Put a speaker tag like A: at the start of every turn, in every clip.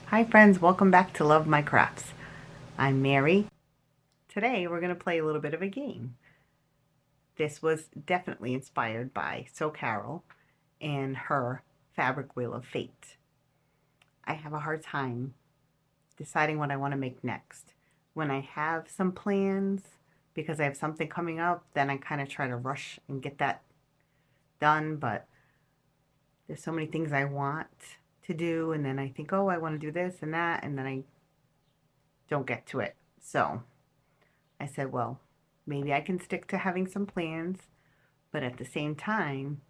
A: Hi friends, welcome back to Love My Crafts. I'm Mary. Today we're going to play a little bit of a game. This was definitely inspired by So Carole and her fabric wheel of fate. I have a hard time deciding what I want to make next. When I have some plans, because I have something coming up, then I kind of try to rush and get that done, but there's so many things I want to do, and then I think, oh, I want to do this and that, and then I don't get to it. So I said, well, maybe I can stick to having some plans, but at the same time,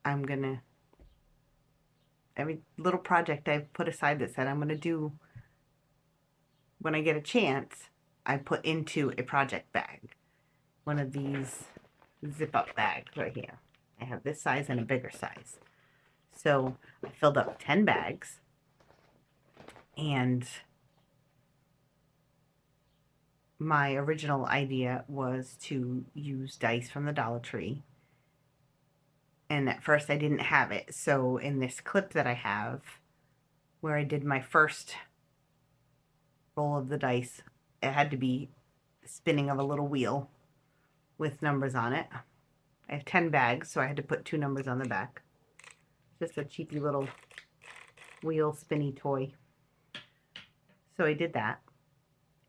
A: I'm going to, every little project I've put aside that said I'm going to do when I get a chance, I put into a project bag. One of these zip up bags right here. I have this size and a bigger size. So I filled up 10 bags, and my original idea was to use dice from the Dollar Tree. And at first I didn't have it. So in this clip that I have, where I did my first roll of the dice, it had to be spinning of a little wheel with numbers on it. I have 10 bags, so I had to put 2 numbers on the back. Just a cheapy little wheel spinny toy. So I did that,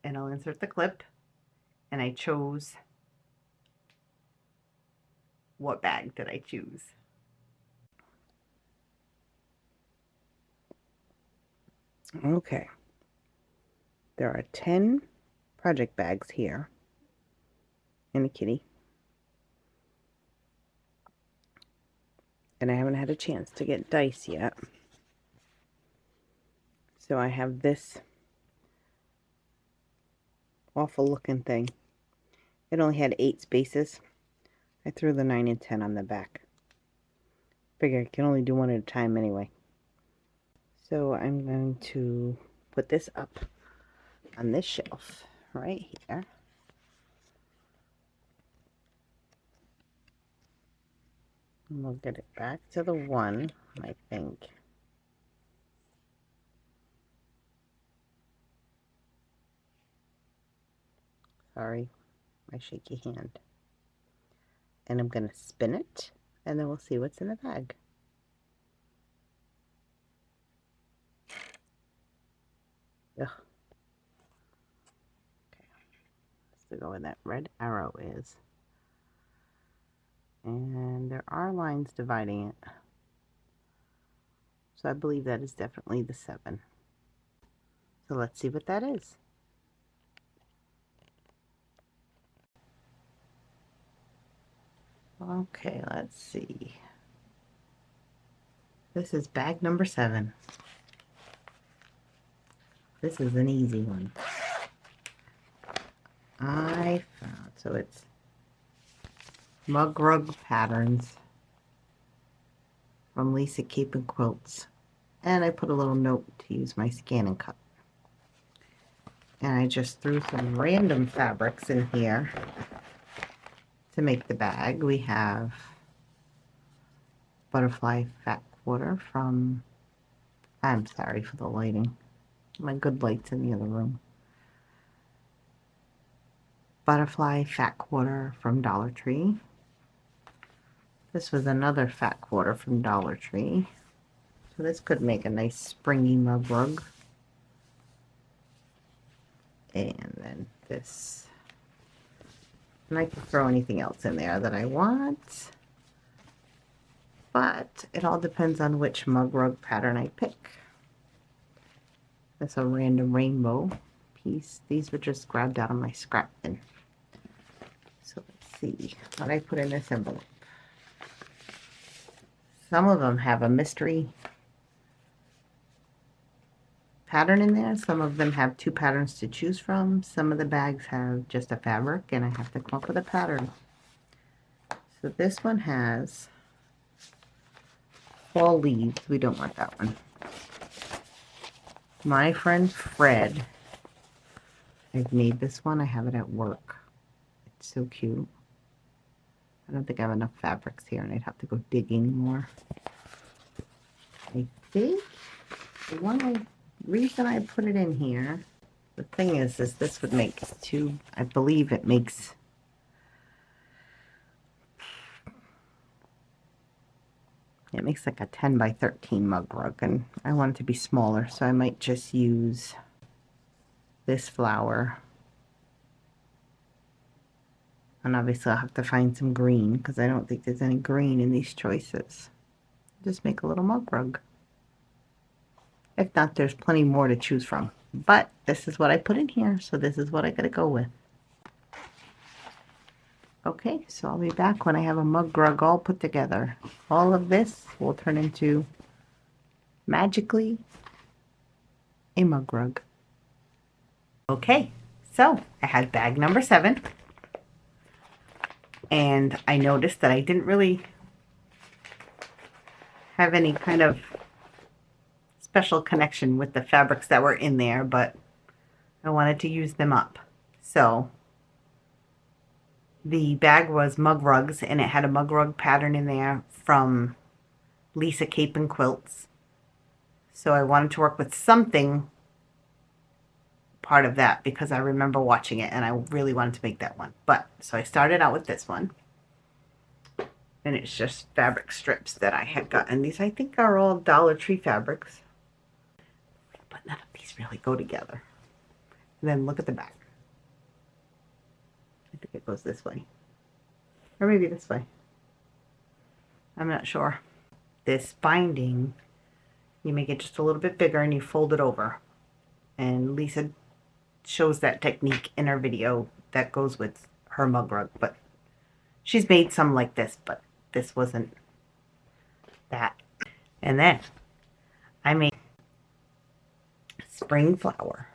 A: and I'll insert the clip, and I chose, what bag did I choose? Okay, there are 10 project bags here, and a kitty. And I haven't had a chance to get dice yet. So I have this awful looking thing. It only had 8 spaces. I threw the 9 and 10 on the back. Figure I can only do one at a time anyway. So I'm going to put this up on this shelf right here. And we'll get it back to the 1, I think. Sorry, my shaky hand. And I'm going to spin it, and then we'll see what's in the bag. Ugh. Okay, let's go where that red arrow is. And there are lines dividing it. So I believe that is definitely the 7. So let's see what that is. Okay, let's see. This is bag number 7. This is an easy one. I found, so it's mug rug patterns from Lisa Cape and Quilts. And I put a little note to use my scan and cut. And I just threw some random fabrics in here to make the bag. We have butterfly fat quarter from, I'm sorry for the lighting. My good light's in the other room. Butterfly fat quarter from Dollar Tree. This was another fat quarter from Dollar Tree. So this could make a nice springy mug rug. And then this. And I can throw anything else in there that I want. But it all depends on which mug rug pattern I pick. That's a random rainbow piece. These were just grabbed out of my scrap bin. So let's see what I put in this envelope. Some of them have a mystery pattern in there. Some of them have 2 patterns to choose from. Some of the bags have just a fabric, and I have to come up with a pattern. So this one has fall leaves. We don't want that one. My friend Fred, I've made this one. I have it at work. It's so cute. I don't think I have enough fabrics here, and I'd have to go digging more. I think The reason I put it in here, the thing is this would make two, I believe it makes, like a 10 by 13 mug rug, and I want it to be smaller, so I might just use this flower. And obviously I'll have to find some green, because I don't think there's any green in these choices. Just make a little mug rug. If not, there's plenty more to choose from. But this is what I put in here, so this is what I gotta go with. Okay, so I'll be back when I have a mug rug all put together. All of this will turn into, magically, a mug rug. Okay, so I had bag number 7. And I noticed that I didn't really have any kind of special connection with the fabrics that were in there, but I wanted to use them up. So the bag was mug rugs, and it had a mug rug pattern in there from Lisa Cape and Quilts. So I wanted to work with something part of that because I remember watching it and I really wanted to make that one. But so I started out with this one, and it's just fabric strips that I had gotten. These I think are all Dollar Tree fabrics, but none of these really go together. And then look at the back. I think it goes this way, or maybe this way. I'm not sure. This binding, you make it just a little bit bigger and you fold it over. And Lisa shows that technique in her video that goes with her mug rug. But she's made some like this, but this wasn't that. And then I made spring flower.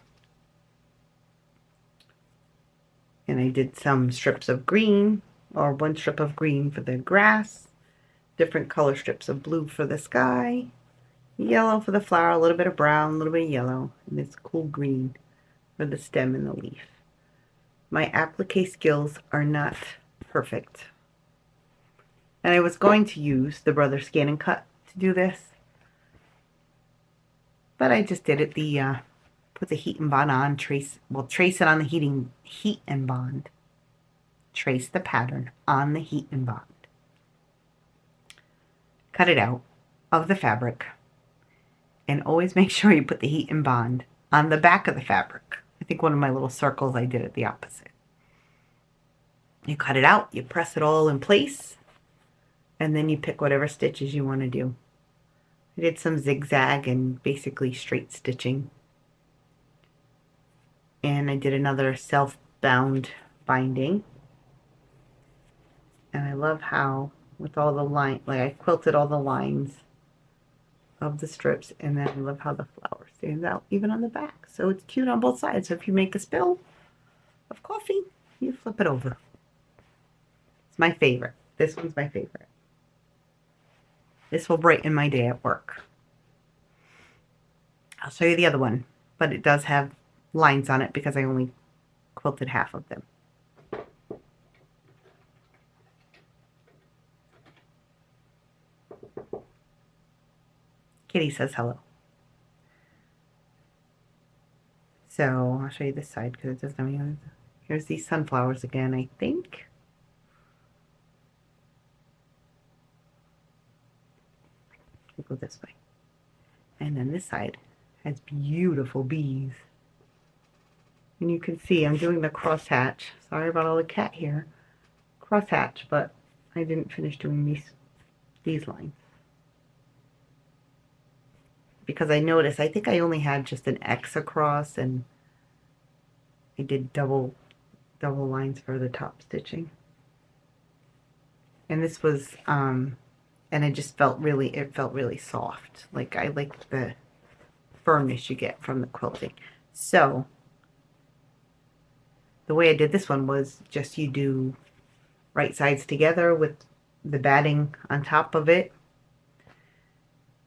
A: And I did some strips of green, or one strip of green for the grass, different color strips of blue for the sky, yellow for the flower, a little bit of brown, a little bit of yellow, and this cool green for the stem and the leaf. My applique skills are not perfect. And I was going to use the Brother Scan and Cut to do this, but I just did it put the heat and bond on, trace it on the heat and bond. Trace the pattern on the heat and bond. Cut it out of the fabric, and always make sure you put the heat and bond on the back of the fabric. I think one of my little circles I did it the opposite. You cut it out, you press it all in place, and then you pick whatever stitches you want to do. I did some zigzag and basically straight stitching. And I did another self-bound binding. And I love how, with all the line, like I quilted all the lines of the strips, and then I love how the flower stands out even on the back. So it's cute on both sides. So if you make a spill of coffee, you flip it over. It's my favorite. This one's my favorite. This will brighten my day at work. I'll show you the other one, but it does have lines on it because I only quilted half of them. Kitty says hello. So I'll show you this side because it doesn't have any other. Here's these sunflowers again, I think. We'll go this way. And then this side has beautiful bees. And you can see I'm doing the crosshatch. Sorry about all the cat here. Crosshatch, but I didn't finish doing these lines. Because I noticed, I think I only had just an X across, and I did double lines for the top stitching. And this was, and it just felt really soft. Like I like the firmness you get from the quilting. So the way I did this one was just you do right sides together with the batting on top of it.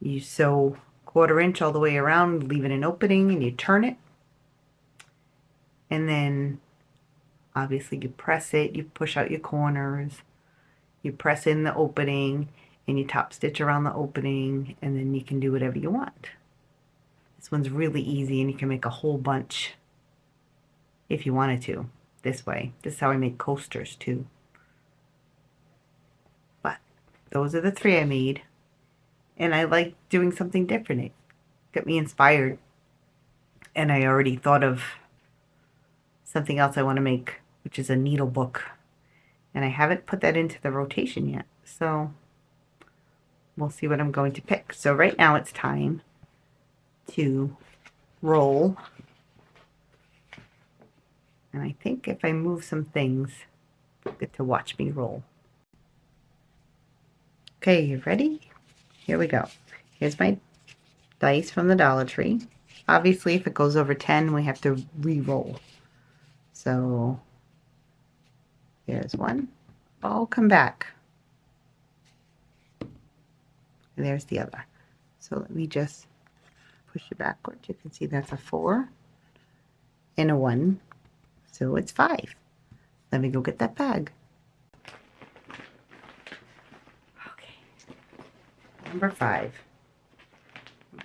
A: You sew 1/4 inch all the way around, leaving an opening, and you turn it. And then obviously you press it, you push out your corners, you press in the opening, and you top stitch around the opening, and then you can do whatever you want. This one's really easy and you can make a whole bunch if you wanted to this way. This is how I make coasters too. But those are the 3 I made. And I like doing something different. It got me inspired. And I already thought of something else I want to make, which is a needle book. And I haven't put that into the rotation yet. So we'll see what I'm going to pick. So right now it's time to roll. And I think if I move some things, you'll get to watch me roll. Okay, you ready? Here we go. Here's my dice from the Dollar Tree. Obviously, if it goes over 10, we have to re-roll. So there's one. I'll come back. And there's the other. So let me just push it backwards. You can see that's a 4 and a 1. So it's 5. Let me go get that bag. Okay. Number 5.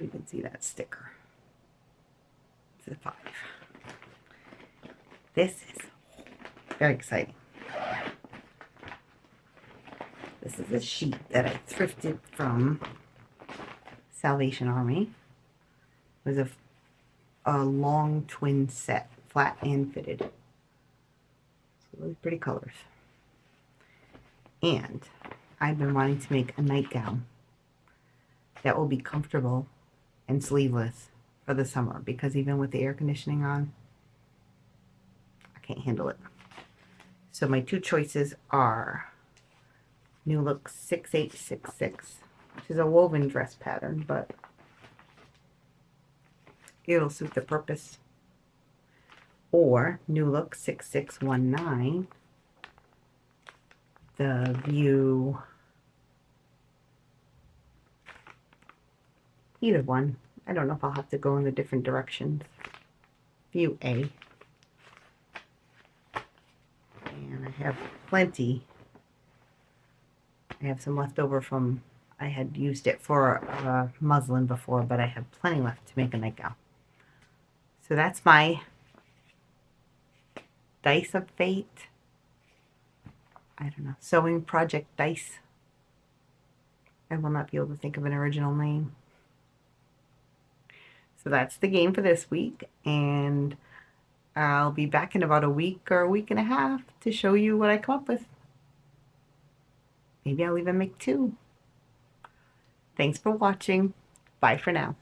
A: You can see that sticker. It's a 5. This is very exciting. This is a sheet that I thrifted from Salvation Army. It was a long twin set, flat and fitted. So really pretty colors. And I've been wanting to make a nightgown that will be comfortable and sleeveless for the summer, because even with the air conditioning on, I can't handle it. So my 2 choices are New Look 6866, which is a woven dress pattern, but it'll suit the purpose. Or New Look 6619, the View, either one. I don't know if I'll have to go in the different directions. View A. And I have plenty. I have some left over from, I had used it for muslin before, but I have plenty left to make a nightgown. So that's my Dice of Fate. I don't know. Sewing Project Dice. I will not be able to think of an original name. So that's the game for this week. And I'll be back in about a week or a week and a half to show you what I come up with. Maybe I'll even make 2. Thanks for watching. Bye for now.